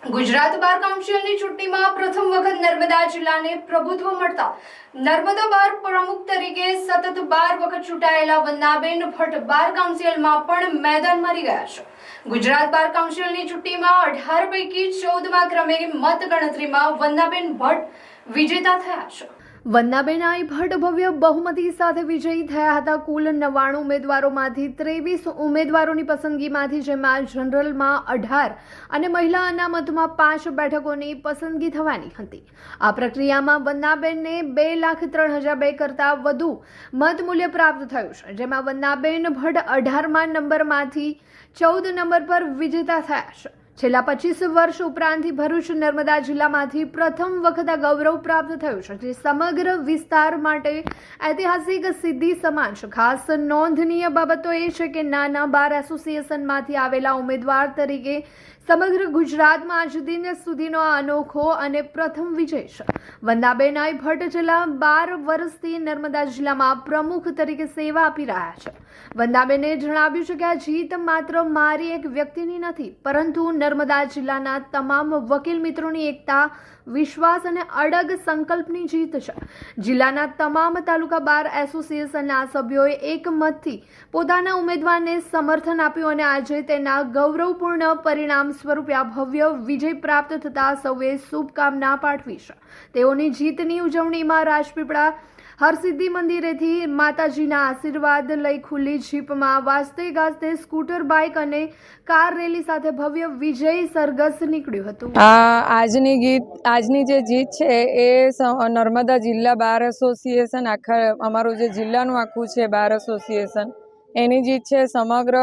ગુજરાત બાર કાઉન્સિલની ચૂંટણીમાં પ્રથમ વખત નર્મદા જિલ્લાને પ્રભુત્વ મળતા નર્મદા બાર પ્રમુખ તરીકે સતત 12 વખત ચૂંટાયેલા વંદનાબેન ભટ્ટ બાર કાઉન્સિલમાં પણ મેદાનમાં રહી ગયા છે। ગુજરાત બાર કાઉન્સિલની ચૂંટણીમાં 18 પૈકી 14મા ક્રમે મતગણતરીમાં વંદનાબેન ભટ્ટ વિજેતા થયા છે। વંદનાબેન ભટ્ટ ભવ્ય બહુમતી સાથે વિજયી થયા હતા। કુલ 99 ઉમેદવારોમાંથી 23 ઉમેદવારોની પસંદગીમાંથી જેમાં જનરલમાં 18 અને મહિલા અનામતમાં 5 બેઠકોની પસંદગી થવાની હતી। આ પ્રક્રિયામાં વંદનાબેનને 2,03,002 કરતાં વધુ મતમૂલ્ય પ્રાપ્ત થયું છે, જેમાં વંદનાબેન ભટ્ટ 18મા નંબરમાંથી 14 નંબર પર વિજેતા થયા છે। છેલ્લા 25 વર્ષ ઉપરાંતથી ભરૂચ નર્મદા જિલ્લામાંથી પ્રથમ વખત આ ગૌરવ પ્રાપ્ત થયું છે, જે સમગ્ર વિસ્તાર માટે ઐતિહાસિક સિદ્ધિ સમાન છે। ખાસ નોંધનીય બાબતો એ છે કે નાના બાર એસોસિએશનમાંથી આવેલા ઉમેદવાર તરીકે સમગ્ર ગુજરાતમાં આજ દિન સુધીનો આ અનોખો અને પ્રથમ વિજય છે। વંદનાબેન ભટ્ટ છેલ્લા 12 વર્ષથી નર્મદા જિલ્લામાં પ્રમુખ તરીકે સેવા આપી રહ્યા છે। વંદનાબેને જણાવ્યું છે કે આ જીત માત્ર મારી એક વ્યક્તિની નથી, પરંતુ નર્મદા જિલ્લાના તમામ વકીલ મિત્રોની એકતા, વિશ્વાસ અને અડગ સંકલ્પની જીત છે। જિલ્લાના તમામ તાલુકા બાર એસોસિએશનના સભ્યોએ એકમતથી પોતાના ઉમેદવારને સમર્થન આપ્યું અને આજે તેના ગૌરવપૂર્ણ પરિણામ સ્વરૂપે આ ભવ્ય વિજય પ્રાપ્ત થતા સૌએ શુભકામના પાઠવી છે। તેઓની જીતની ઉજવણીમાં રાજપીપળા હરસિદ્ધિ મંદિરેથી માતાજીના આશીર્વાદ લઈ ખુલ્લી જીપમાં વાજતે ગાજતે સ્કૂટર, બાઇક અને કાર રેલી સાથે ભવ્ય વિજય સરઘસ નીકળ્યું હતું। આજની જે જીત છે એ નર્મદા જિલ્લા બાર એસોસિએશન, આખા અમારું જે જિલ્લાનું આખું છે બાર એસોસિએશન, એની જીત છે। સમગ્ર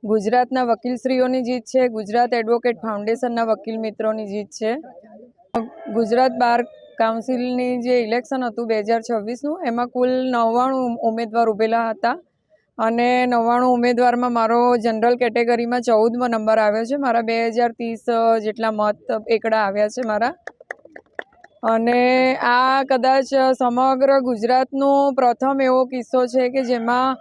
ગુજરાતના વકીલશ્રીઓની જીત છે। ગુજરાત એડવોકેટ ફાઉન્ડેશનના વકીલ મિત્રોની જીત છે। ગુજરાત બાર કાઉન્સિલની જે ઇલેક્શન હતું 2026નું, એમાં કુલ 99 ઉમેદવાર ઉભેલા હતા અને 99 ઉમેદવારમાં મારો જનરલ કેટેગરીમાં 14મો નંબર આવ્યો છે। મારા 2030 જેટલા મત એકડા આવ્યા છે મારા। અને આ કદાચ સમગ્ર ગુજરાતનો પ્રથમ એવો કિસ્સો છે કે જેમાં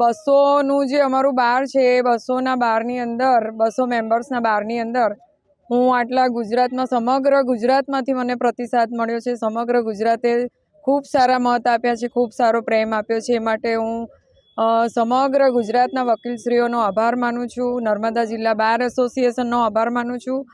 200નું જે અમારું બાર છે એ 200ના બારની અંદર, 200 મેમ્બર્સના બારની અંદર હું આટલા ગુજરાતમાં, સમગ્ર ગુજરાતમાંથી મને પ્રતિસાદ મળ્યો છે। સમગ્ર ગુજરાતે ખૂબ સારા મત આપ્યા છે, ખૂબ સારો પ્રેમ આપ્યો છે। એ માટે હું સમગ્ર ગુજરાતના વકીલશ્રીઓનો આભાર માનું છું, નર્મદા જિલ્લા બાર એસોસિએશનનો આભાર માનું છું।